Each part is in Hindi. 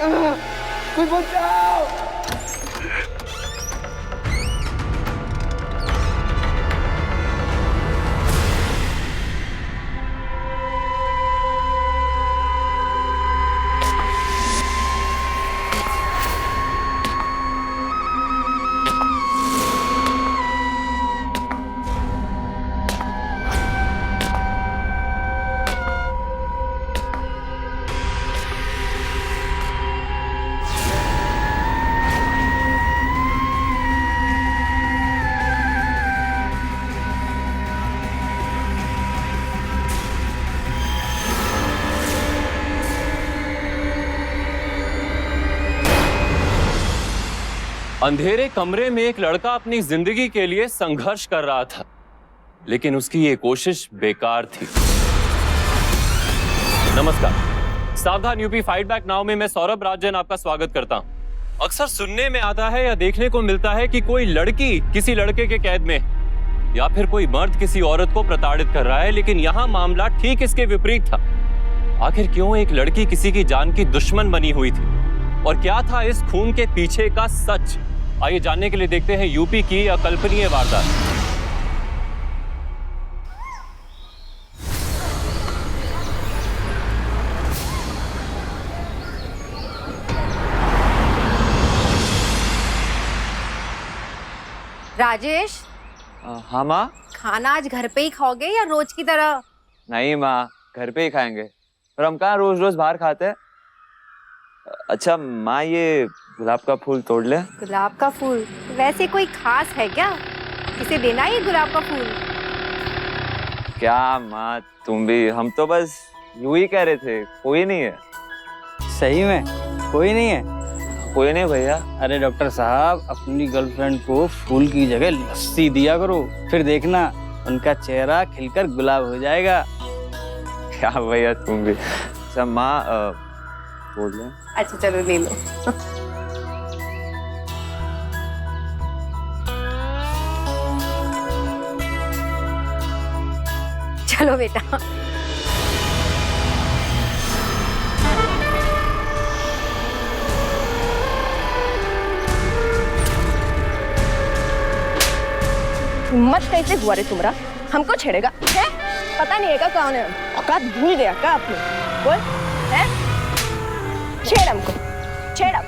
कोई बचाओ। अंधेरे कमरे में एक लड़का अपनी जिंदगी के लिए संघर्ष कर रहा था, लेकिन उसकी ये कोशिश बेकार थी। नमस्कार, सावधान यूपी फाइट बैक नाउ में मैं सौरभ राजन आपका स्वागत करता हूं। अक्सर सुनने में आता है या देखने को मिलता है कि कोई लड़की किसी लड़के के कैद में या फिर कोई मर्द किसी औरत को प्रताड़ित कर रहा है, लेकिन यहां मामला ठीक इसके विपरीत था। आखिर क्यों एक लड़की किसी की जान की दुश्मन बनी हुई थी और क्या था इस खून के पीछे का सच? आइए जानने के लिए देखते हैं यूपी की अकल्पनीय वारदात। राजेश, हाँ माँ। खाना आज घर पे ही खाओगे या रोज की तरह? नहीं माँ, घर पे ही खाएंगे। और हम कहाँ रोज रोज बाहर खाते हैं। अच्छा माँ, ये गुलाब का फूल तोड़ ले। गुलाब का फूल? वैसे कोई खास है क्या? किसे देना है ये गुलाब का फूल? क्या माँ तुम भी, हम तो बस यूं ही कह रहे थे, कोई नहीं है। सही में कोई नहीं है? कोई नहीं भैया। अरे डॉक्टर साहब, अपनी गर्लफ्रेंड को फूल की जगह लस्सी दिया करो, फिर देखना उनका चेहरा खिलकर गुलाब हो जाएगा। क्या भैया तुम भी। अच्छा माँ तोड़ ले। अच्छा चलो ले लो। चलो बेटा। हिम्मत कैसे हुआ रे तुम्हारा? हमको छेड़ेगा है? पता नहीं है क्या कौन है हम? औकात भूल गया क्या आपने? बोल है? छेड़ हमको, छेड़ अब।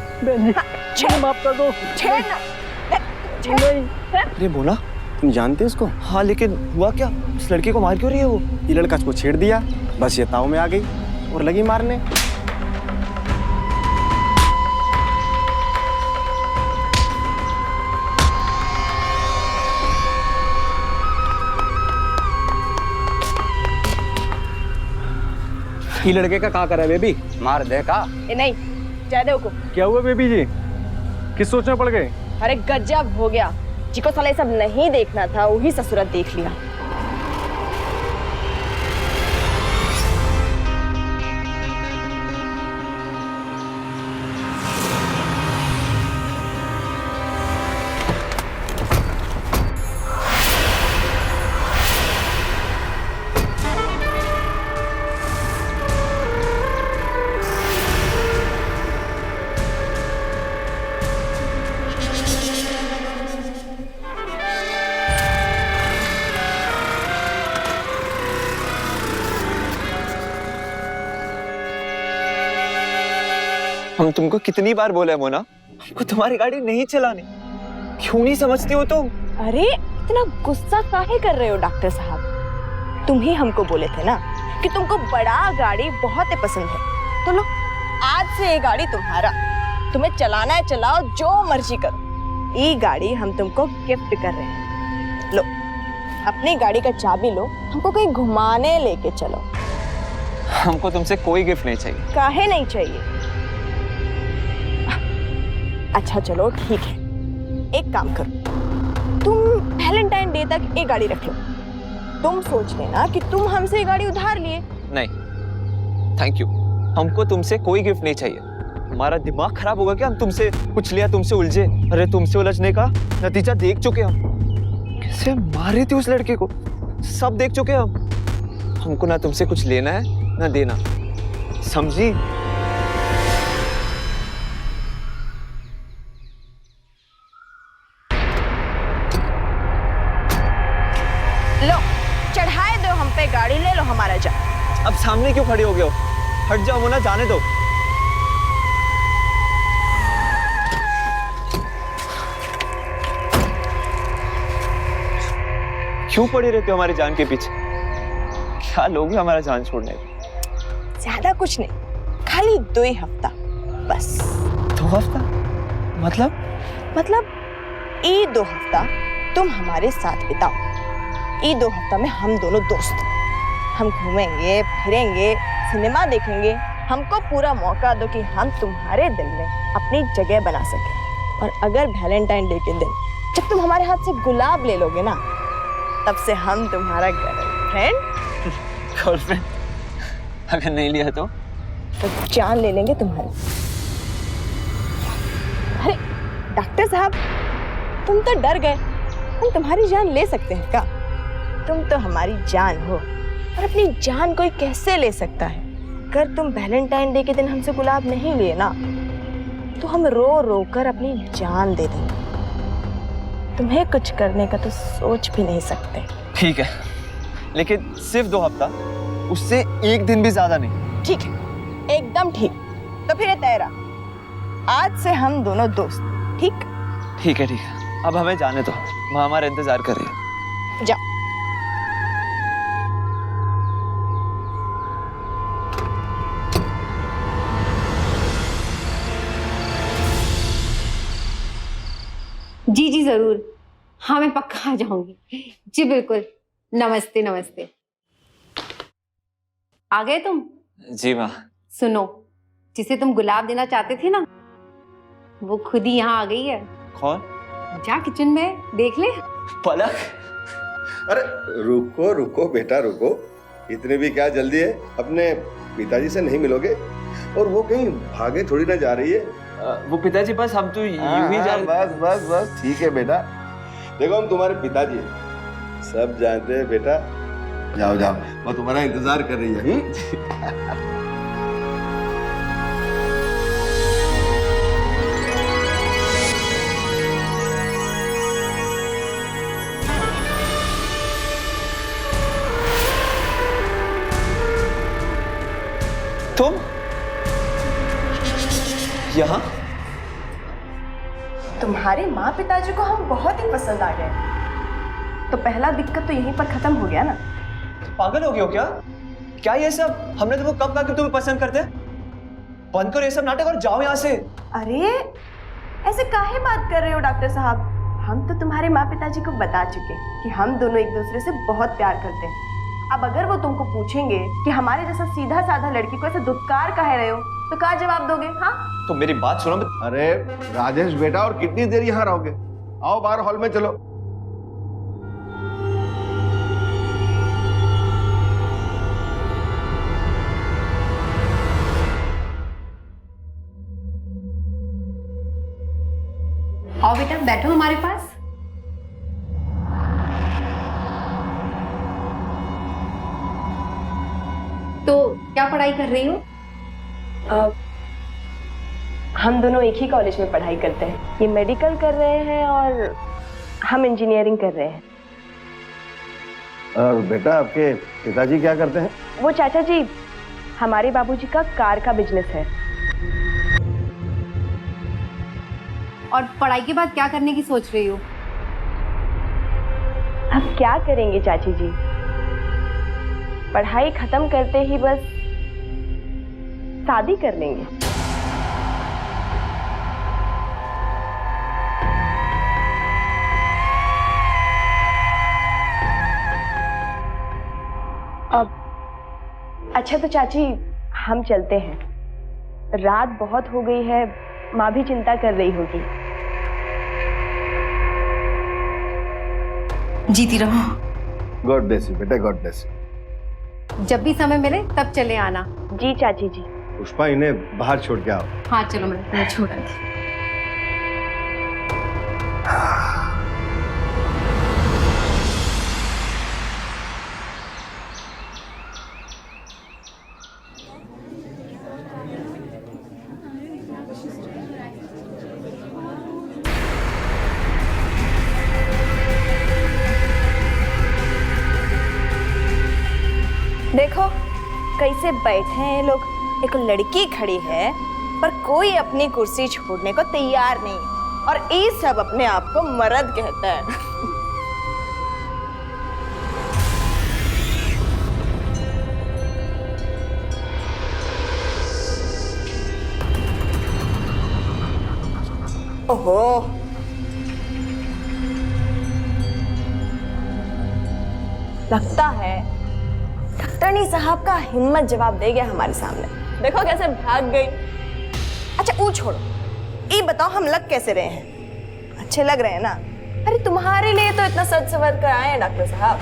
हाँ, छेड़, माफ कर दो। छेड़ ना। अरे बोला, तुम जानते हो उसको? हाँ लेकिन हुआ क्या? उस लड़के को मार क्यों रही है वो? ये लड़का उसको छेड़ दिया, बस ये ताव में आ गई और लगी मारने। ये लड़के का क्या करा बेबी? मार दे का? ए नहीं, जादे को। क्या हुआ बेबी जी? किस सोच में पड़ गए? अरे गजब हो गया, जिको साला ये सब नहीं देखना था वही ससुराल देख लिया। हम तुमको कितनी बार बोला है मोना, हमको तुम्हारी गाड़ी नहीं चलानी। क्यों नहीं समझती हो तुम? अरे इतना गुस्सा काहे कर रहे हो डॉक्टर साहब? तुम ही हमको बोले थे ना कि तुमको बड़ा गाड़ी बहुत पसंद है, तो लो आज से ये गाड़ी तुम्हारा। तुम्हें चलाना है चलाओ, जो मर्जी करो। ये गाड़ी हम तुमको गिफ्ट कर रहे हैं। लो अपनी गाड़ी का चाबी लो, हमको कहीं घुमाने लेके चलो। हमको तुमसे कोई गिफ्ट नहीं चाहिए। काहे नहीं चाहिए? अच्छा चलो ठीक है, एक काम करो, तुम वैलेंटाइन डे तक एक गाड़ी रख लो। तुम सोच लेना कि तुम हमसे ये गाड़ी उधार लिए। नहीं थैंक यू, हमको तुमसे कोई गिफ्ट नहीं चाहिए। हमारा दिमाग खराब होगा क्या? हम तुमसे कुछ लिया तुमसे उलझे। अरे तुमसे उलझने का नतीजा देख चुके हम। कैसे मारे थे उस लड़के को, सब देख चुके हम। हमको ना तुमसे कुछ लेना है ना देना, समझी? सामने क्यों खड़े हो गए हो? हट जाओ मोना, जाने दो। क्यों पड़े रहते हो हमारी जान के पीछे? क्या लोगे हमारा जान छोड़ने को? ज्यादा कुछ नहीं, खाली 2 हफ्ता बस। 2 हफ्ता? मतलब ये 2 हफ्ता तुम हमारे साथ बिताओ। ये 2 हफ्ता में हम दोनों दोस्त, हम घूमेंगे फिरेंगे, सिनेमा देखेंगे। हमको पूरा मौका दो कि हम तुम्हारे दिल में अपनी जगह बना सके। और अगर वैलेंटाइन डे के दिन जब तुम हमारे हाथ से गुलाब ले लोगे ना, तब से हम तुम्हारा गर्लफ्रेंड अगर नहीं लिया तो जान ले लेंगे तुम्हारी। अरे डॉक्टर साहब, तुम तो डर गए। हम तुम्हारी जान ले सकते हैं क्या? तुम तो हमारी जान हो, और अपनी जान कोई कैसे ले सकता है? अगर तुम वैलेंटाइन डे के दिन हमसे गुलाब नहीं लिए ना, तो हम रो रो कर अपनी जान दे देंगे। तुम्हें कुछ करने का तो सोच भी नहीं सकते। ठीक है, लेकिन सिर्फ 2 हफ्ता, उससे 1 दिन भी ज्यादा नहीं। ठीक है, एकदम ठीक। तो फिर ये तय रहा, आज से हम दोनों दोस्त। ठीक ठीक है, अब हमें जाने दो, माँ हमारा इंतजार कर रही है। जाओ। जी जी जरूर, हाँ मैं पक्का आ जाऊंगी। जी बिल्कुल। नमस्ते नमस्ते। आ गए तुम? जी माँ। सुनो, जिसे तुम गुलाब देना चाहते थे ना, वो खुद ही यहाँ आ गई है। कौन? जा किचन में देख ले। पलक। अरे रुको रुको बेटा रुको, इतने भी क्या जल्दी है? अपने पिताजी से नहीं मिलोगे? और वो कहीं भागे थोड़ी ना जा रही है। वो पिताजी बस हम तो यूं ही जा रहे। बस बस बस ठीक है बेटा, देखो हम तुम्हारे पिताजी हैं, सब जानते हैं बेटा। जाओ जाओ, वो तुम्हारा इंतजार कर रही है। तुम यहाँ? तुम्हारे माँ पिताजी को हम बहुत ही पसंद आ गए, तो पहला दिक्कत तो यहीं पर खत्म हो गया ना। पागल हो गए हो क्या? क्या ये सब? हमने तुमको कब कहा कि तुम्हें पसंद करते हैं? बंद करो ये सब नाटक और जाओ यहाँ से। अरे ऐसे काहे बात कर रहे हो डॉक्टर साहब? हम तो तुम्हारे माँ पिताजी को बता चुके कि हम दोनों एक दूसरे से बहुत प्यार करते हैं। अब अगर वो तुमको पूछेंगे कि हमारे जैसा सीधा साधा लड़की को ऐसे दुत्कार काहे रहे हो, तो क्या जवाब दोगे? हाँ, तो मेरी बात सुनो। अरे राजेश बेटा, और कितनी देर यहाँ रहोगे? आओ बाहर हॉल में चलो। आओ बेटा, बैठो हमारे पास। तो क्या पढ़ाई कर रही हो? हम दोनों एक ही कॉलेज में पढ़ाई करते हैं। ये मेडिकल कर रहे हैं और हम इंजीनियरिंग कर रहे हैं। और बेटा आपके पिताजी क्या करते हैं? वो चाचा जी, हमारे बाबूजी का कार का बिजनेस है। और पढ़ाई के बाद क्या करने की सोच रही हो? अब क्या करेंगे चाची जी, पढ़ाई खत्म करते ही बस शादी कर लेंगे। अब अच्छा तो चाची, हम चलते हैं, रात बहुत हो गई है, माँ भी चिंता कर रही होगी। जीती रहो। गॉड ब्लेस यू बेटा, गॉड ब्लेस यू। जब भी समय मिले तब चले आना। जी चाची जी। पुष्पा, इन्हें बाहर छोड़ के आओ। हाँ चलो, मैं छोड़ आती। देखो, कैसे बैठे हैं ये लोग। एक लड़की खड़ी है पर कोई अपनी कुर्सी छोड़ने को तैयार नहीं है, और ये सब अपने आप को मर्द कहता है। ओहो, लगता है डॉक्टरनी साहब का हिम्मत जवाब दे गया हमारे सामने। देखो कैसे भाग गई। अच्छा वो छोड़ो, ये बताओ हम लग कैसे रहे हैं? अच्छे लग रहे हैं ना? अरे तुम्हारे लिए तो इतना सज सवर कर आए हैं डॉक्टर साहब।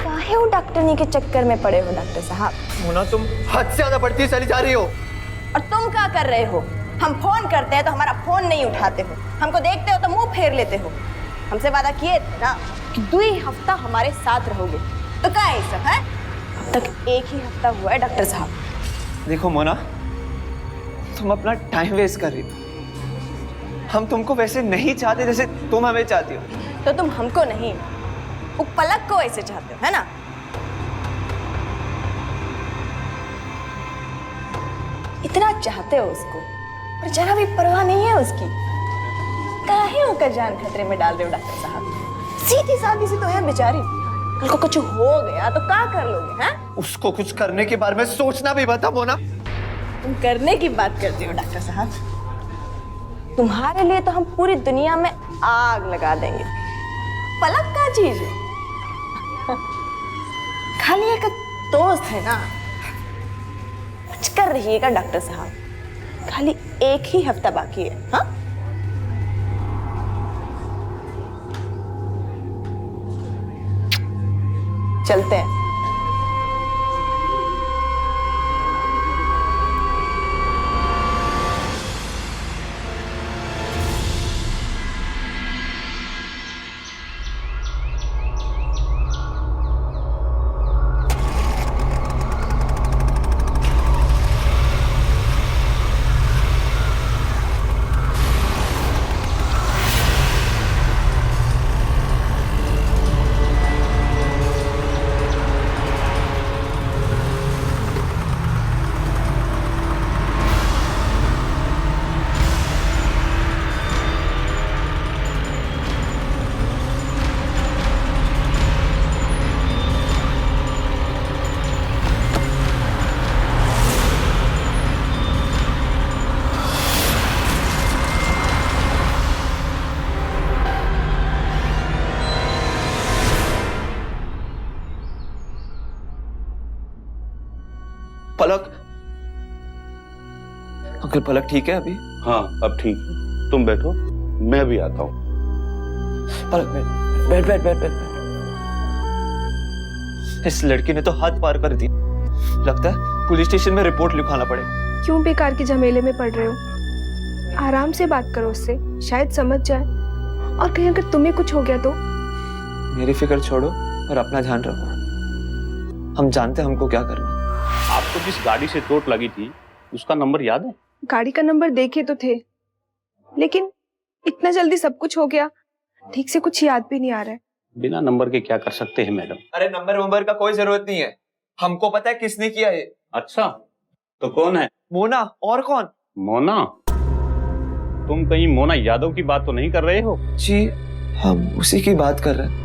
काहे वो डॉक्टरनी के चक्कर में पड़े हो डॉक्टर साहब? मोना तुम हद से ज्यादा बढ़ती चली जा रही हो। और तुम क्या कर रहे हो? हम फोन करते हैं तो हमारा फोन नहीं उठाते हो, हमको देखते हो तो मुंह फेर लेते हो। हमसे वादा किए थे ना कि 2 हफ्ता हमारे साथ रहोगे, तो क्या है सब है? अब तक 1 ही हफ्ता हुआ है डॉक्टर साहब। देखो मोना, तुम अपना टाइम वेस्ट कर रही हो। हम तुमको वैसे नहीं चाहते जैसे तुम हमें चाहती हो। तो तुम हमको नहीं, वो पलक को ऐसे चाहते हो, है ना? इतना चाहते हो उसको और जरा भी परवाह नहीं है उसकी। काहे होकर जान खतरे में डाल रहे हो डॉक्टर साहब? सीधी सादी सी तो है बेचारी, कल को कुछ हो गया तो क्या कर लोगे? हैं? उसको कुछ करने के बारे में सोचना भी बता मोना। तुम करने की बात करते हो डॉक्टर साहब। तुम्हारे लिए तो हम पूरी दुनिया में आग लगा देंगे। पलक का चीज है, खाली एक दोस्त है ना। कुछ कर रहिएगा डॉक्टर साहब, खाली 1 ही हफ्ता बाकी है। हाँ, चलते हैं। पलक, अंकल पलक ठीक है अभी? हाँ अब ठीक है, तुम बैठो, मैं भी आता हूँ। पलक बैठ बैठ बैठ बैठ। इस लड़की ने तो हद पार कर दी। लगता है पुलिस स्टेशन में रिपोर्ट लिखवाना पड़ेगा। क्यों बेकार के झमेले में पड़ रहे हो? आराम से बात करो उससे, शायद समझ जाए। और कहीं अगर तुम्हें कुछ हो गया तो? मेरी फिक्र छोड़ो और अपना ध्यान रखो। हम जानते हैं हमको क्या करना। आपको जिस गाड़ी से चोट लगी थी उसका नंबर याद है? गाड़ी का नंबर देखे तो थे, लेकिन इतना जल्दी सब कुछ हो गया, ठीक से कुछ याद भी नहीं आ रहा है। बिना नंबर के क्या कर सकते हैं मैडम? अरे नंबर का कोई जरूरत नहीं है, हमको पता है किसने किया ये। अच्छा तो कौन है? मोना। और कौन? मोना? तुम कहीं मोना यादव की बात तो नहीं कर रहे हो? जी हम उसी की बात कर रहे हैं।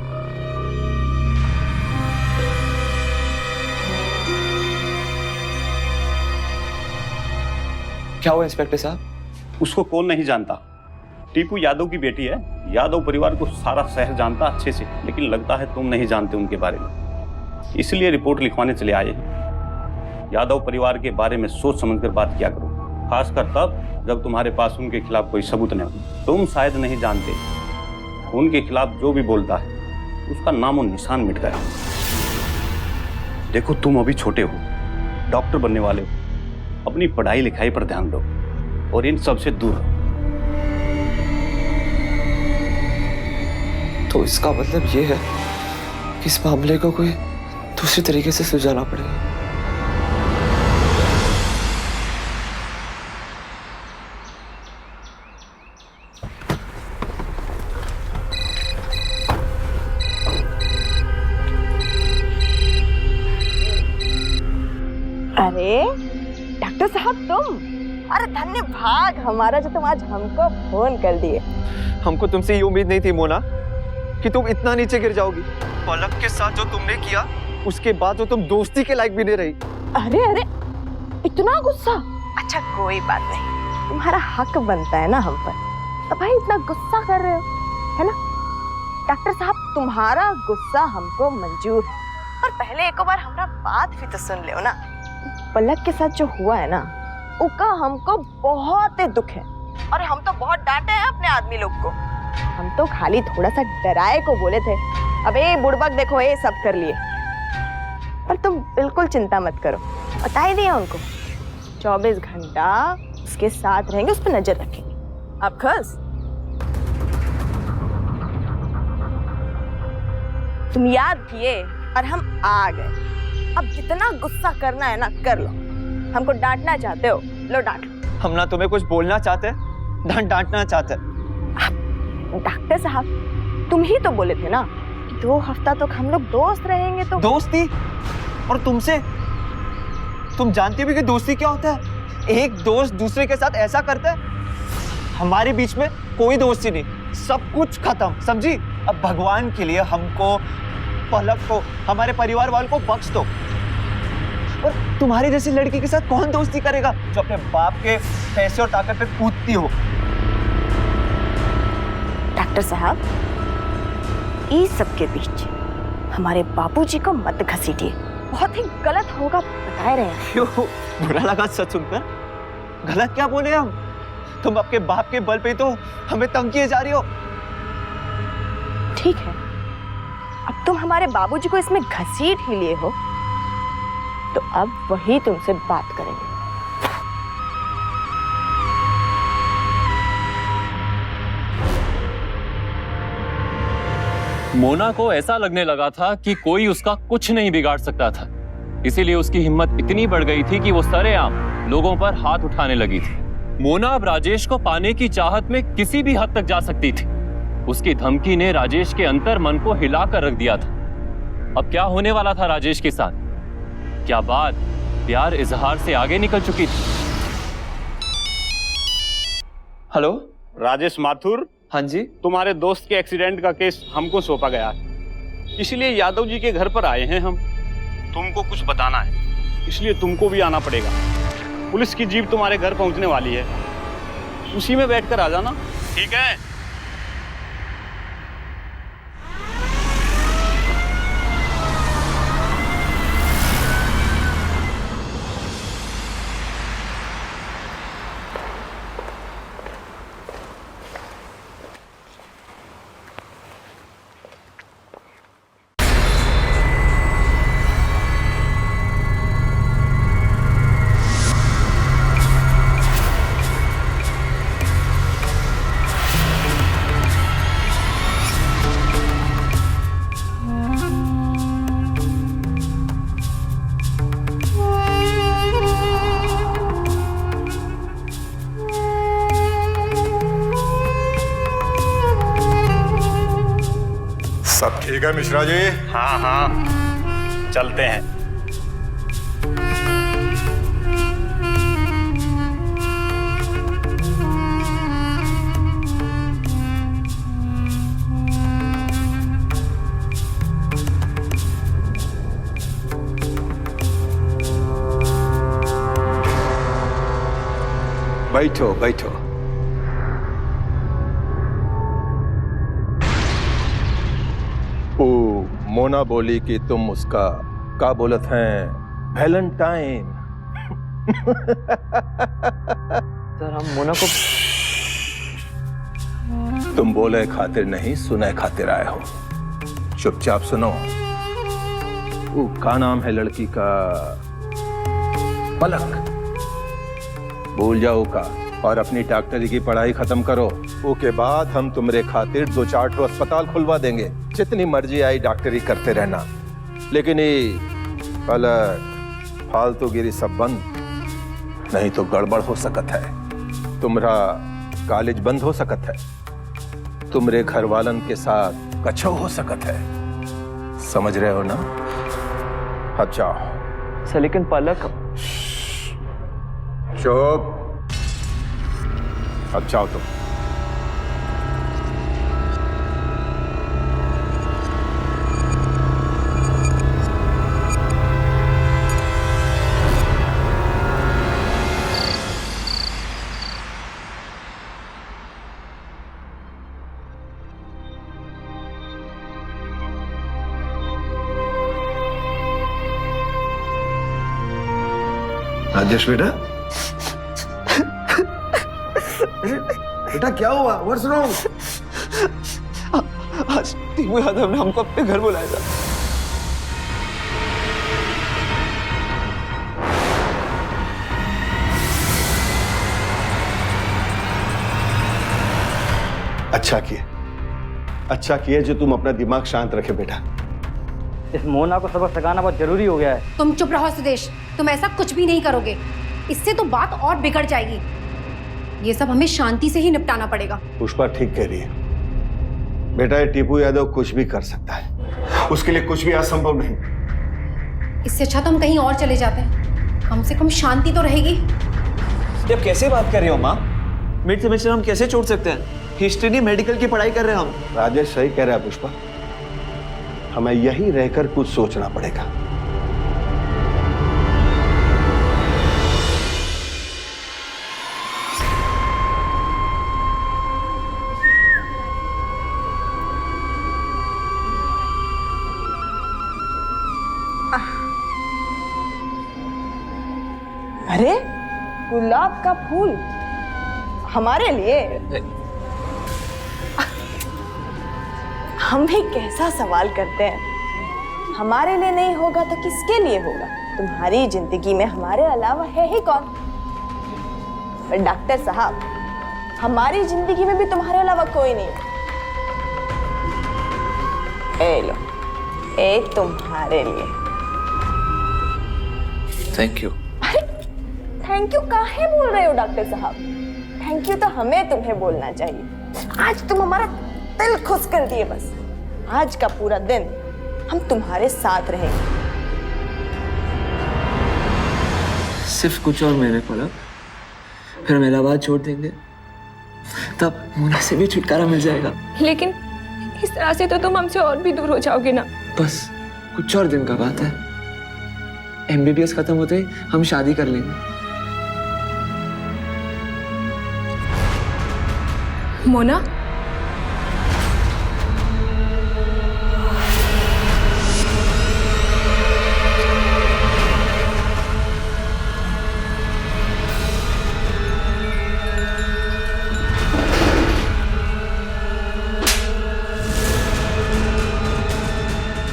क्या हुआ इंस्पेक्टर साहब? उसको कौन नहीं जानता? टीपू यादव की बेटी है। यादव परिवार को सारा शहर जानता अच्छे से, लेकिन लगता है तुम नहीं जानते उनके बारे में, इसलिए रिपोर्ट लिखवाने चले आए हैं। यादव परिवार के बारे में सोच समझकर बात किया करो, खासकर तब जब तुम्हारे पास उनके खिलाफ कोई सबूत नहीं हो। तुम शायद नहीं जानते, उनके खिलाफ जो भी बोलता है उसका नामो निशान मिट गया। देखो तुम अभी छोटे हो, डॉक्टर बनने वाले हो, अपनी पढ़ाई लिखाई पर ध्यान दो और इन सब से दूर रहो। तो इसका मतलब ये है कि इस मामले को कोई दूसरे तरीके से सुलझाना पड़ेगा। अरे डॉक्टर साहब तुम, अरे धन्य भाग हमारा जो तुम आज हमको फोन कर दिए। हमको तुमसे ये उम्मीद नहीं थी मोना कि तुम इतना नीचे गिर जाओगी। पलक के साथ जो तुमने किया उसके बाद तो तुम दोस्ती के लायक भी नहीं रही। अरे अरे इतना गुस्सा, अच्छा कोई बात नहीं, तुम्हारा हक बनता है ना हम पर, तो भाई इतना गुस्सा कर रहे हो है ना। डॉक्टर साहब तुम्हारा गुस्सा हमको मंजूर है, पर पहले एक बार हमारा बात भी तो सुन लो ना। पलक के साथ जो हुआ है ना उसका हमको बहुत दुख है, और हम तो बहुत डांटे हैं अपने आदमी लोग को। हम तो खाली थोड़ा सा डराए को बोले थे, अबे बुड़बक देखो ये सब कर लिए। पर तुम बिल्कुल चिंता मत करो, बता ही दिया उनको 24 घंटा उसके साथ रहेंगे, उस पर नजर रखेंगे। आप खुश? तुम याद किए और हम आ गए। अब जितना गुस्सा करना है ना कर लो। हमको डांटना चाहते हो, लो डांट लो। हम ना तुम्हें कुछ बोलना चाहते, ना डांटना चाहते। डॉक्टर साहब तुम ही तो बोले थे ना कि 2 हफ्ता तक हम लोग दोस्त रहेंगे। तो दोस्ती? और तुमसे? तुम जानती भी कि दोस्ती क्या होता है? एक दोस्त दूसरे के साथ ऐसा करता है। हमारे बीच में कोई दोस्ती नहीं, सब कुछ खत्म, समझी? अब भगवान के लिए हमको, पलक को, हमारे परिवार वालों को बख्श दो। और तुम्हारी जैसी लड़की के साथ कौन दोस्ती करेगा जो अपने बाप के पैसे और ताकत पे कूदती हो? डॉक्टर साहब इस सब के बीच हमारे बाबूजी को मत घसीटिए, बहुत ही गलत होगा बता रहे हैं। क्यों बुरा लगा सच सुनकर? गलत क्या बोले हम? तुम अपने बाप के बल पे तो हमें तंग किए जा रही हो। ठीक है, अब तुम हमारे बाबूजी को इसमें घसीट ही लिए हो, तो अब वही तुमसे बात करेंगे। मोना को ऐसा लगने लगा था कि कोई उसका कुछ नहीं बिगाड़ सकता था, इसीलिए उसकी हिम्मत इतनी बढ़ गई थी कि वो सरेआम लोगों पर हाथ उठाने लगी थी। मोना अब राजेश को पाने की चाहत में किसी भी हद तक जा सकती थी। उसकी धमकी ने राजेश के अंतर मन को हिलाकर रख दिया था। अब क्या होने वाला था राजेश के साथ? क्या बात प्यार इजहार से आगे निकल चुकी थी? हेलो राजेश माथुर, हाँ जी। तुम्हारे दोस्त के एक्सीडेंट का केस हमको सौंपा गया है, इसलिए यादव जी के घर पर आए हैं हम। तुमको कुछ बताना है, इसलिए तुमको भी आना पड़ेगा। पुलिस की जीप तुम्हारे घर पहुंचने वाली है, उसी में बैठकर आ जाना, ठीक है? सब ठीक है मिश्रा जी? हाँ हाँ, चलते हैं। बैठो बैठो। ओ, मोना बोली कि तुम उसका क्या बोलत हैं, वैलेंटाइन। सर हम मोना को तुम बोले खातिर नहीं, सुने खातिर आए हो। चुपचाप सुनो। वो का नाम है लड़की का? पलक। भूल जाओ का और अपनी डॉक्टरी की पढ़ाई खत्म करो। उसके बाद हम तुम्हारे खातिर 2-4 ठो अस्पताल खुलवा देंगे, जितनी मर्जी आई डॉक्टरी करते रहना। लेकिन ये पलक फालतूगिरी सब बंद, नहीं तो गड़बड़ हो सकत है। तुम्हारा कॉलेज बंद हो सकत है, तुम्हारे घर वालन के साथ कछो हो सकत है। समझ रहे हो ना? अब जाओ। सर लेकिन पलक चुप। अब जाओ तुम। राजेश बेटा, बेटा क्या हुआ? What's wrong? आज टीपू यादव ने हमको अपने घर बुलाया था। अच्छा किए जो तुम अपना दिमाग शांत रखे बेटा। इस मोना को सबक सिखाना बहुत जरूरी हो गया है। तुम चुप रहो सुदेश, तुम ऐसा कुछ भी नहीं करोगे, इससे तो बात और बिगड़ जाएगी। ये सब हमें शांति से ही निपटाना पड़ेगा। पुष्पा ठीक कह रही है बेटा, ये टीपू यादव कुछ भी कर सकता है, उसके लिए कुछ भी असंभव नहीं। इससे अच्छा तो हम कहीं और चले जाते हैं, कम से कम शांति तो रहेगी। अब कैसे बात कर रहे हो माँ? मिड सेमेस्टर हम कैसे छोड़ सकते हैं? हिस्ट्री नहीं मेडिकल की पढ़ाई कर रहे हैं हम। राजेश सही कह रहा है पुष्पा, हमें यहीं रहकर कुछ सोचना पड़ेगा। अरे गुलाब का फूल हमारे लिए? हम भी कैसा सवाल करते हैं। हमारे लिए नहीं होगा तो किसके लिए होगा? तुम्हारी जिंदगी में हमारे अलावा है ही कौन? पर डॉक्टर साहब, हमारी जिंदगी में भी तुम्हारे अलावा कोई नहीं। ए लो, ए तुम्हारे लिए। Thank you. अरे थैंक यू काहे बोल रहे हो डॉक्टर साहब? थैंक यू तो हमें तुम्हें बोलना चाहिए। आज तुम हमारा दिल खुश कर दिए। बस आज का पूरा दिन हम तुम्हारे साथ रहेंगे। सिर्फ कुछ और महीने पलक, फिर हम इलाहाबाद छोड़ देंगे, तब मोना से भी छुटकारा मिल जाएगा। लेकिन इस तरह से तो तुम हमसे और भी दूर हो जाओगे ना। बस कुछ और दिन का बात है। MBBS खत्म होते ही हम शादी कर लेंगे। मोना,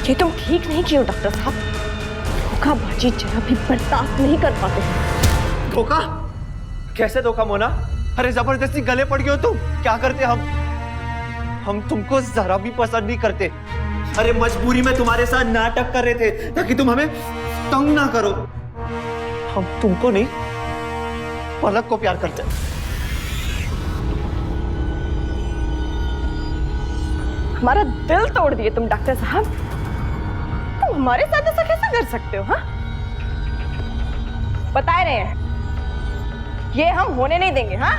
ये तुम ठीक नहीं किए हो डॉक्टर साहब। धोखाबाजी जरा भी बर्दाश्त नहीं कर पाते। धोखा? कैसे धोखा मोना? अरे जबरदस्ती गले पड़ गए हो तुम। क्या करते हम तुमको जरा भी पसंद नहीं करते। अरे मजबूरी में तुम्हारे साथ नाटक कर रहे थे ताकि तुम हमें तंग ना करो। हम तुमको नहीं, पलक को प्यार करते। हमारा दिल तोड़ दिए तुम डॉक्टर साहब। तुम हमारे साथ ऐसा कैसे कर सकते हो? हाँ, बता रहे हैं, ये हम होने नहीं देंगे। हाँ,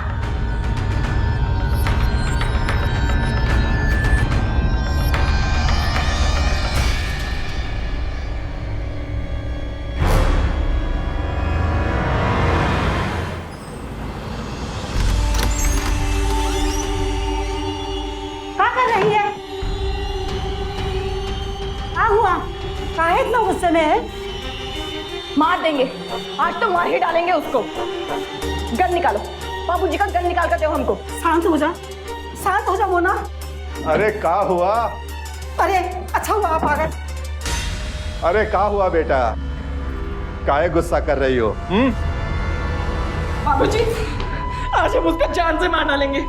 क्या कर रही है? क्या हुआ? काहे इतना गुस्से में है? मार देंगे, आज तो मार ही डालेंगे उसको। गन निकालो, बाबूजी का गन निकाल कर दो हमको। शांत हो जा, शांत हो जा मोना। अरे क्या हुआ? अरे अच्छा हुआ आप आ गए। अरे क्या हुआ बेटा? काहे गुस्सा कर रही हो? बाबूजी, आज हम उसका जान से मार डालेंगे,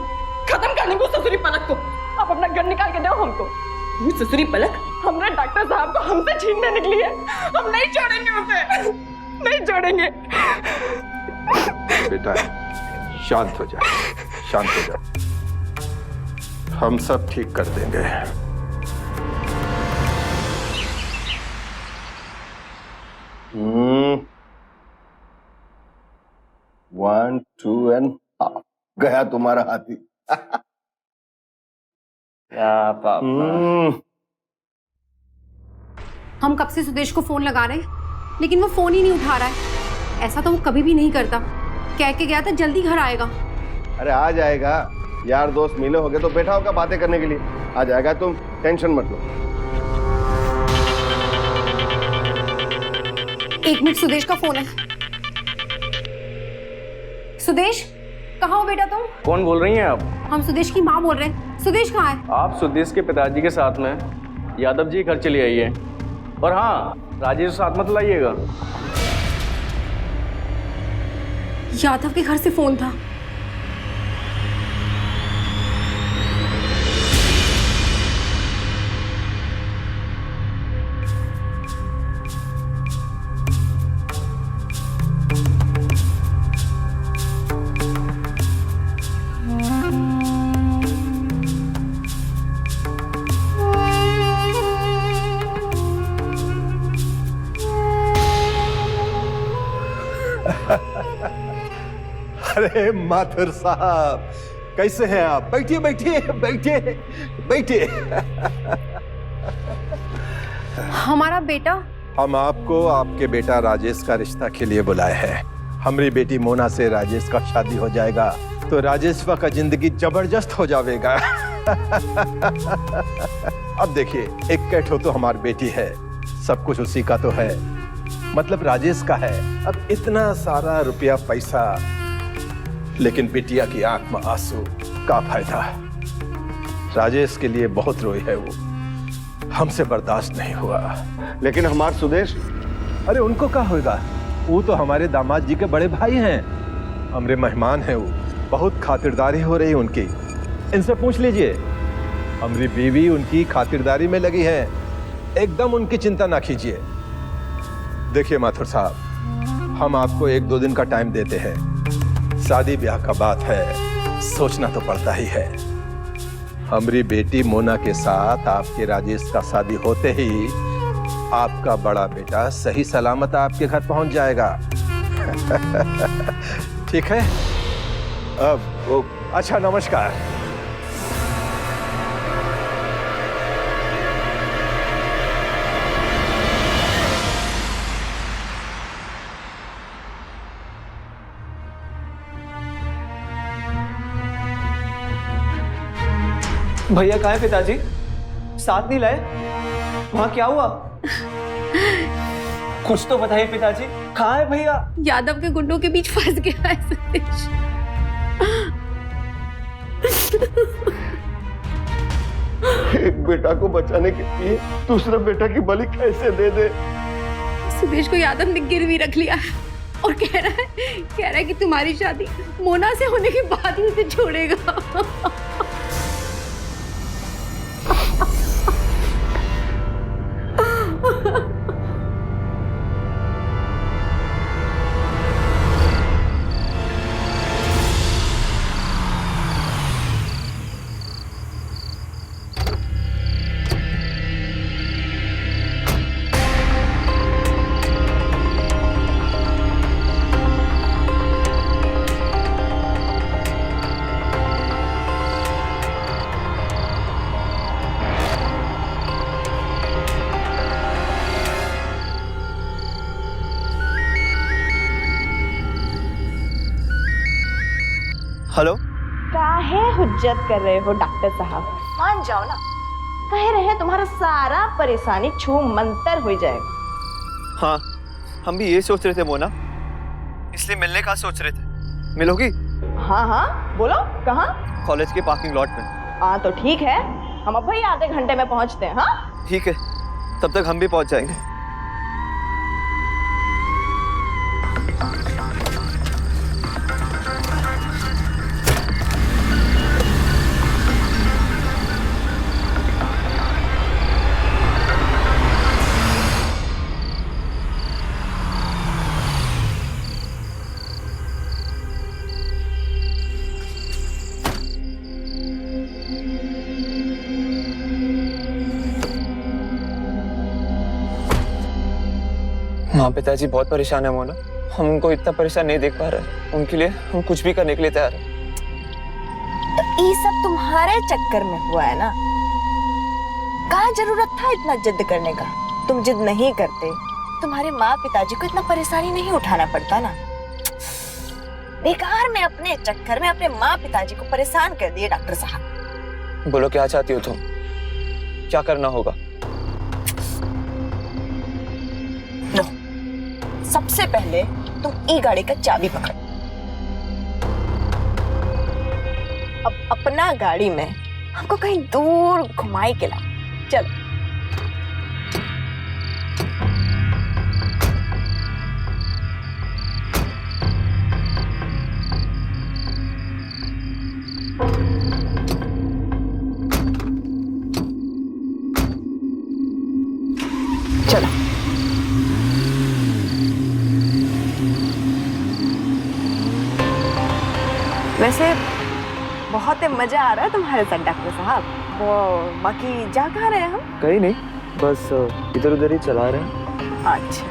खत्म कर देंगे उस ससुरी पलक को। आप अपना गन निकाल के दो हमको। वो ससुरी पलक हमने डॉक्टर साहब को हमसे छीनने निकली है। हम नहीं छोड़ेंगे उसे, नहीं छोड़ेंगे। बेटा शांत हो जा, शांत हो जा, हम सब ठीक कर देंगे। बहन, गया तुम्हारा हाथी। क्या पापा। हम कब से सुदेश को फोन लगा रहे हैं, लेकिन वो फोन ही नहीं उठा रहा है। ऐसा तो वो कभी भी नहीं करता। कह के गया था जल्दी घर आएगा। अरे आ जाएगा, यार दोस्त मिले होगे तो बैठा होगा बातें करने के लिए। आ जाएगा, तुम टेंशन मत लो। 1 मिनट, सुदेश का फोन है। सुदेश, कहाँ हो बेटा तुम? कौन बोल रही हैं आप? हम सुदेश की माँ बोल रहे हैं। सुदेश कहाँ है? आप सुदेश के पिताजी के साथ में यादव जी घर चली आइए। और हाँ, राजेश साथ मत लाइएगा। यादव के घर से फोन था। अरे माथुर साहब, कैसे हैं आप? बैठिए बैठिए बैठिए बैठिए। हमारा बेटा? हम आपको आपके बेटा राजेश का रिश्ता के लिए बुलाए हैं। हमारी बेटी मोना से राजेश का शादी हो जाएगा तो राजेशवा का जिंदगी जबरदस्त हो जाएगा। अब देखिए, एक कैठो तो हमारी बेटी है, सब कुछ उसी का तो है, मतलब राजेश का है। अब इतना सारा रुपया पैसा, लेकिन बिटिया की आंख में आंसू का फायदा। राजेश के लिए बहुत रोई है वो, हमसे बर्दाश्त नहीं हुआ। लेकिन हमारे सुदेश? अरे उनको क्या होगा, वो तो हमारे दामाद जी के बड़े भाई हैं, हमारे मेहमान हैं। वो बहुत खातिरदारी हो रही उनकी, इनसे पूछ लीजिए। हमारी बीवी उनकी खातिरदारी में लगी है, एकदम उनकी चिंता ना कीजिए। देखिए माथुर साहब, हम आपको 1-2 दिन का टाइम देते हैं। शादी ब्याह का बात है, सोचना तो पड़ता ही है। हमारी बेटी मोना के साथ आपके राजेश का शादी होते ही आपका बड़ा बेटा सही सलामत आपके घर पहुंच जाएगा। ठीक है? अब अच्छा, नमस्कार। भैया कहाँ है पिताजी? साथ नहीं लाए? वहाँ क्या हुआ? कुछ तो बताइए पिताजी, कहाँ है भैया? यादव के गुंडों के बीच फंस गया है सुदेश। एक बेटा को बचाने के लिए दूसरा बेटा की बलि कैसे दे दे? सुदेश को यादव ने गिरवी रख लिया है और कह रहा है कि तुम्हारी शादी मोना से होने के बाद ही उसे छोड़ेगा। हेलो, काहे हुज्जत कर रहे हो डॉक्टर साहब? मान जाओ ना, कह रहे हैं तुम्हारा सारा परेशानी छू मंतर हो जाएगा। हाँ हम भी ये सोच रहे थे मोना, इसलिए मिलने का सोच रहे थे। मिलोगी? हाँ हाँ बोलो, कहाँ? कॉलेज के पार्किंग लॉट में। हाँ तो ठीक है, हम अब भाई आधे घंटे में पहुँचते हैं। हाँ ठीक है, तब तक हम भी पहुँच जाएंगे। हाँ पिताजी बहुत परेशान है मोना, हम उनको इतना परेशान नहीं देख पा रहे। उनके लिए हम कुछ भी करने के लिए तैयार हैं। तो ये सब तुम्हारे चक्कर में हुआ है ना? कहाँ जरूरत था इतना जिद करने का? तुम जिद नहीं करते, तुम्हारे माँ पिताजी को इतना परेशानी नहीं उठाना पड़ता ना। बेकार में अपने चक्कर में अपने माँ पिताजी को परेशान कर दिए डॉक्टर साहब। बोलो क्या चाहती हो तुम? क्या करना होगा? लो, सबसे पहले तुम ई गाड़ी का चाबी पकड़। अब अपना गाड़ी में हमको कहीं दूर घुमाई के ला। चलो। चलो। वैसे बहुत मजा आ रहा है तुम्हारे साथ डॉक्टर साहब। वो बाकी जा कहाँ रहे हैं हम? कहीं नहीं, बस इधर उधर ही चला रहे हैं। अच्छा।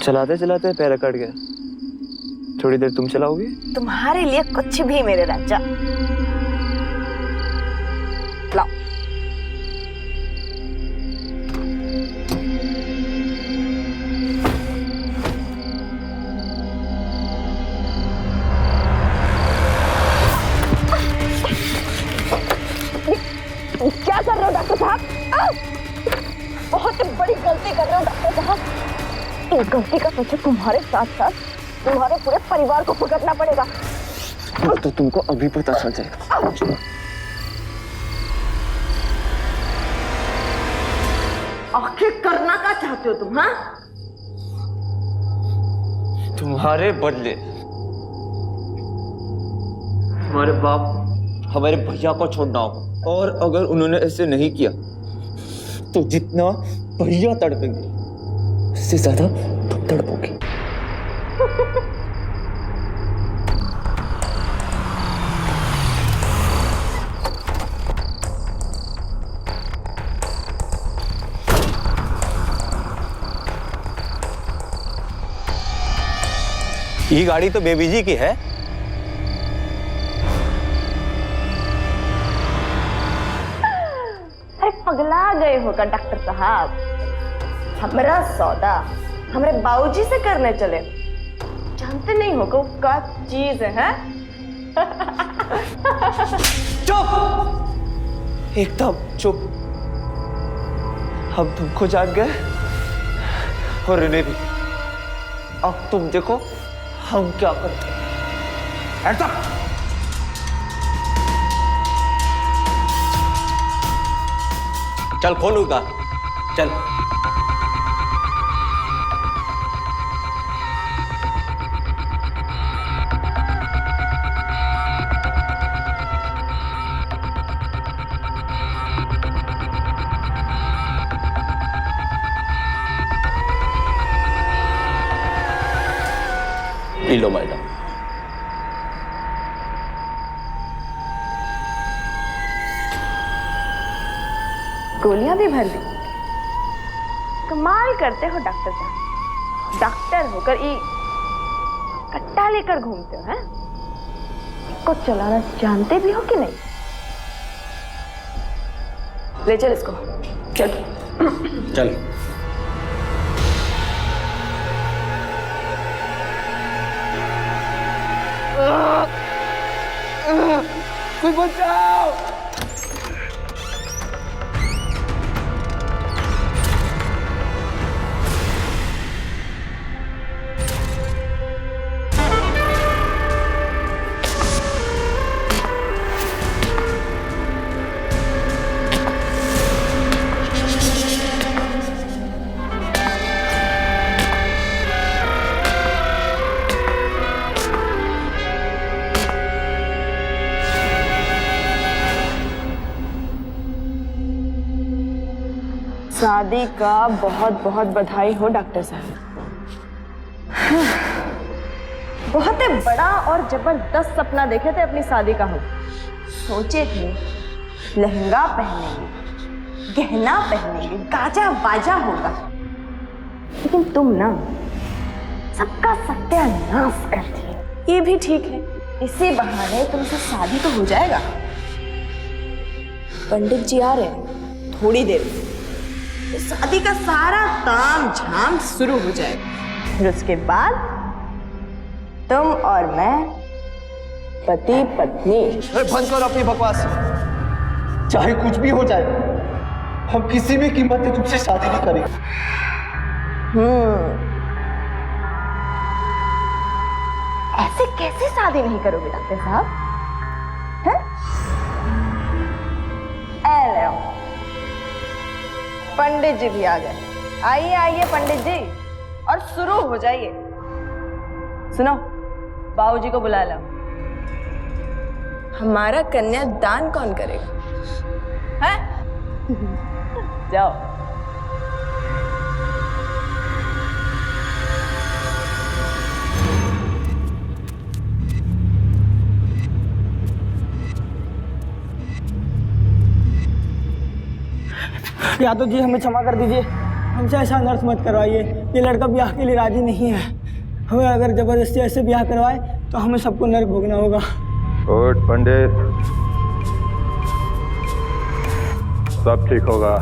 चलाते चलाते पैर अकड़ गया। थोड़ी देर तुम चलाओगी? तुम्हारे लिए कुछ भी मेरे राजा। लाओ। क्या कर रहे हो डॉक्टर साहब? बहुत बड़ी गलती कर रहे हो डॉक्टर साहब। इस गलती का सच तुम्हारे साथ साथ तुम्हारे पूरे परिवार को भुगतना पड़ेगा। तो तुमको अभी पता चल जाएगा। आखिर करना क्या चाहते हो तुम? हाँ, तुम्हारे बदले हमारे बाप हमारे भैया को छोड़ना होगा, और अगर उन्होंने ऐसे नहीं किया तो जितना भैया तड़पेंगे उससे ज्यादा तुम तड़पोगी। ये गाड़ी तो बेबी जी की है। अरे पगला गए होगा डॉक्टर साहब। हमारा सौदा हमारे बाबूजी से करने चले, जानते नहीं हो वो क्या चीज है? चुप, एकदम चुप। हम तुमको जान गए और इन्हें भी। अब तुम देखो हम क्या करते हैं। ऐसा चल खोलू का, चल। P low madam. गोलियां भी भर दी। कमाल करते हो डॉक्टर साहब। डॉक्टर होकर ये कट्टा लेकर घूमते हो? हैं? इसको चलाना जानते भी हो कि नहीं? ले चल इसको। चल चल। कोई बचाओ। शादी का बहुत बहुत बधाई हो डॉक्टर साहब। बहुत ही बड़ा और जबरदस्त सपना देखे थे अपनी शादी का हम। सोचे थे लहंगा पहनेंगे, गहना पहनेंगे, गाजा बाजा होगा, लेकिन तुम ना सबका सत्यानाश कर दिए। ये भी ठीक है, इसी बहाने तुमसे शादी तो हो जाएगा। पंडित जी आ रहे हैं थोड़ी देर में, तो शादी का सारा ताम झाम शुरू हो जाएगा। फिर उसके बाद तुम और मैं पति पत्नी। बंद करो अपनी बकवास। चाहे कुछ भी हो जाए, हम किसी भी कीमत पे तुमसे शादी नहीं करेंगे। ऐसे कैसे शादी नहीं करोगे डॉक्टर साहब? हैं? ले आओ। पंडित जी भी आ गए। आइए आइए पंडित जी, और शुरू हो जाइए। सुनो, बाबूजी को बुला लो। हमारा कन्यादान कौन करेगा? हैं? जाओ। यादव जी हमें क्षमा कर दीजिए, हमसे ऐसा नर्स मत करवाइए। ये लड़का ब्याह के लिए राजी नहीं है। हमें अगर जबरदस्ती ऐसे ब्याह करवाए तो हमें सबको नर्क भोगना होगा। उठ पंडित, सब ठीक होगा।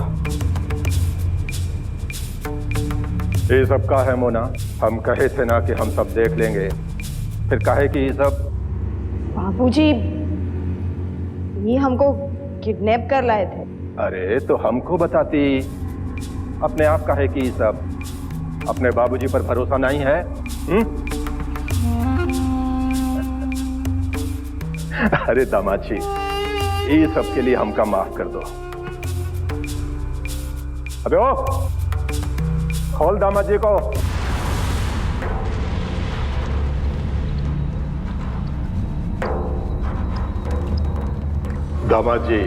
ये सब का है मोना? हम कहे थे ना कि हम सब देख लेंगे, फिर काहे कि ये सब? बाबूजी, ये हमको किडनैप कर लाए थे। अरे तो हमको बताती, अपने आप काहे कि ये सब? अपने बाबूजी पर भरोसा नहीं है? अरे दामाद जी, ये सब के लिए हमका माफ कर दो। अबे ओ, खोल दामाद जी को। दामाद जी,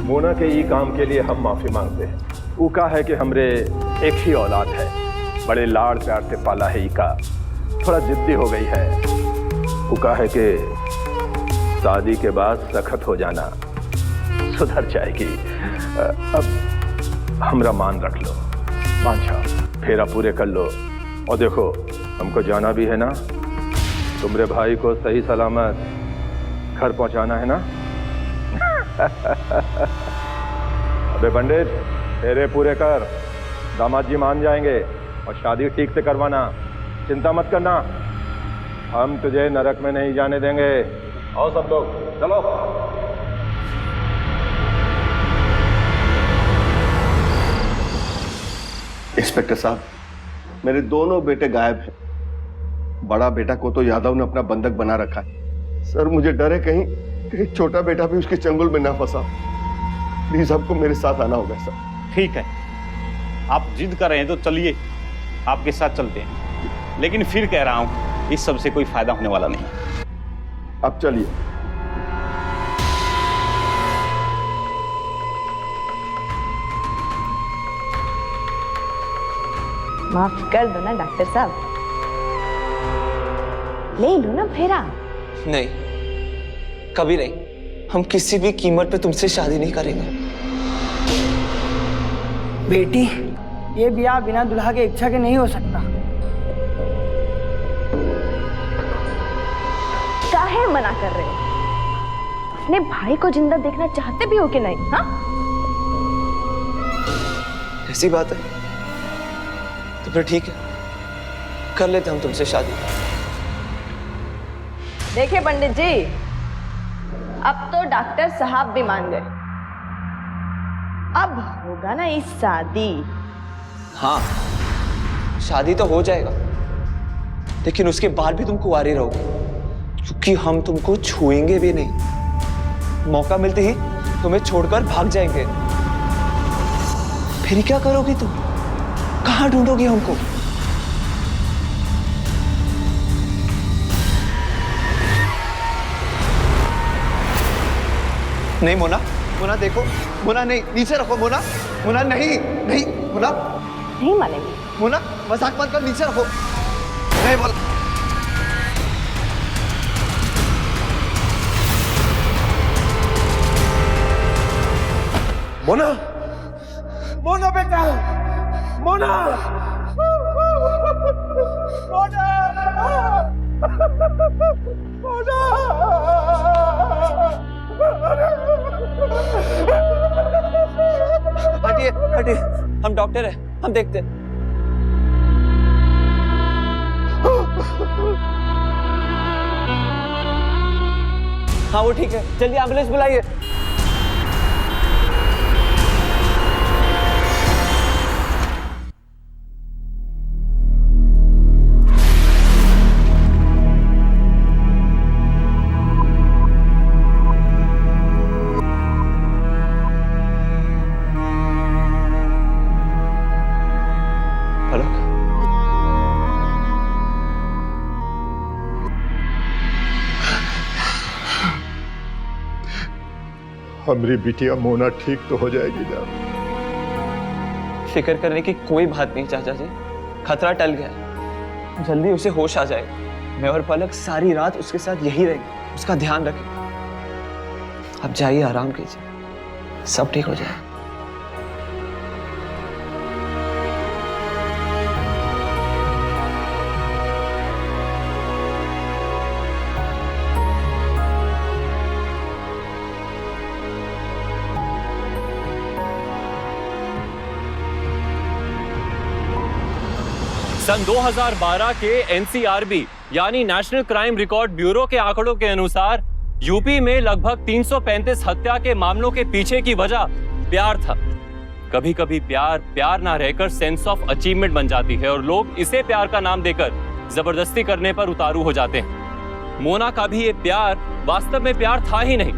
मोना के ये काम के लिए हम माफी मांगते हैं। वो का है कि हमरे एक ही औलाद है, बड़े लाड़ प्यार से पाला है। का थोड़ा जिद्दी हो गई है। वो का है कि शादी के बाद सख्त हो जाना, सुधर जाएगी। अब हमरा मान रख लो, मांझा फेरा पूरे कर लो। और देखो, हमको जाना भी है ना, तुम्हारे भाई को सही सलामत घर पहुंचाना है ना। अबे पंडित, फेरे पूरे कर, दामाद जी मान जाएंगे। और शादी ठीक से करवाना, चिंता मत करना, हम तुझे नरक में नहीं जाने देंगे। आओ सब लोग, चलो। इंस्पेक्टर साहब, मेरे दोनों बेटे गायब हैं। बड़ा बेटा को तो यादव ने अपना बंधक बना रखा है। सर, मुझे डर है कहीं छोटा बेटा भी उसके चंगुल में ना फंसा। प्लीज आपको मेरे साथ आना होगा सर। ठीक है, आप जिद कर रहे हैं तो चलिए, आपके साथ चलते हैं। लेकिन फिर कह रहा हूं, इस सब से कोई फायदा होने वाला नहीं। अब चलिए। माफ कर दो ना डॉक्टर साहब, ले लो ना फेरा। नहीं, कभी नहीं। हम किसी भी कीमत पे तुमसे शादी नहीं करेंगे। बेटी, ये ब्याह बिना दुल्हा के इच्छा के नहीं हो सकता। काहे मना कर रहे हो? अपने भाई को जिंदा देखना चाहते भी हो कि नहीं? हाँ, ऐसी बात है तो फिर ठीक है, कर लेते हम तुमसे शादी। देखिए पंडित जी, अब तो डॉक्टर साहब भी मान गए। अब होगा ना ये शादी। हाँ, शादी तो हो जाएगा, लेकिन उसके बाद भी तुम कुंवारी रहोगे, क्योंकि हम तुमको छुएंगे भी नहीं। मौका मिलते ही तुम्हें छोड़कर भाग जाएंगे। फिर क्या करोगी तुम? कहां ढूंढोगी हमको? नहीं मोना, मोना देखो, मोना नहीं, नीचे रखो मोना, मोना नहीं, नहीं मोना, नहीं मानेंगे। मोना मजाक मत कर, नीचे रखो। नहीं बोला। मोना, मोना बेटा, मोना, मोना, मोना। हटिए हटिए, हम डॉक्टर हैं, हम देखते हैं। हाँ वो ठीक है, जल्दी एम्बुलेंस बुलाइए। हमारी बिटिया मोना ठीक तो हो जाएगी ना? फिक्र करने की कोई बात नहीं चाचा जी, खतरा टल गया है। जल्दी उसे होश आ जाएगा। मैं और पलक सारी रात उसके साथ यही रहेंगे, उसका ध्यान रखें। अब जाइए, आराम कीजिए, सब ठीक हो जाएगा। सन 2012 के एनसीआरबी यानी नेशनल क्राइम रिकॉर्ड ब्यूरो के आंकड़ों के अनुसार यूपी में लगभग 335 हत्या के मामलों के पीछे की वजह प्यार था। कभी कभी प्यार प्यार ना रहकर सेंस ऑफ अचीवमेंट बन जाती है और लोग इसे प्यार का नाम देकर जबरदस्ती करने पर उतारू हो जाते हैं। मोना का भी ये प्यार वास्तव में प्यार था ही नहीं,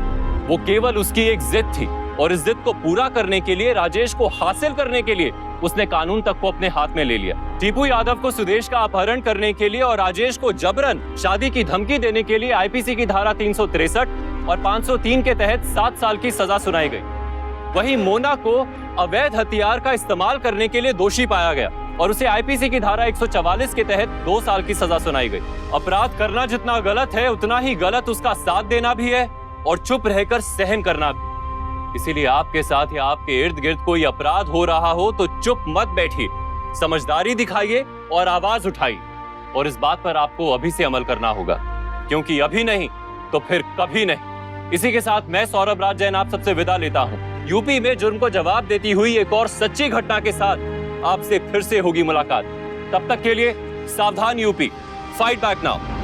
वो केवल उसकी एक जिद थी और इस जिद को पूरा करने के लिए, राजेश को हासिल करने के लिए उसने कानून तक को अपने हाथ में ले लिया। टीपू यादव को सुदेश का अपहरण करने के लिए और राजेश को जबरन शादी की धमकी देने के लिए आईपीसी की धारा 363 और 503 के तहत 7 साल की सजा सुनाई गई। वहीं मोना को अवैध हथियार का इस्तेमाल करने के लिए दोषी पाया गया और उसे आईपीसी की धारा 144 के तहत 2 साल की सजा सुनाई गई। अपराध करना जितना गलत है उतना ही गलत उसका साथ देना भी है और चुप रहकर सहन करना भी। इसीलिए आपके साथ या आपके इर्द गिर्द कोई अपराध हो रहा हो तो चुप मत बैठिए, समझदारी दिखाइए और आवाज उठाइए। और इस बात पर आपको अभी से अमल करना होगा, क्योंकि अभी नहीं तो फिर कभी नहीं। इसी के साथ मैं सौरभ राज जैन आप सबसे विदा लेता हूं। यूपी में जुर्म को जवाब देती हुई एक और सच्ची घटना के साथ आपसे फिर से होगी मुलाकात। तब तक के लिए सावधान यूपी, फाइट बैक नाउ।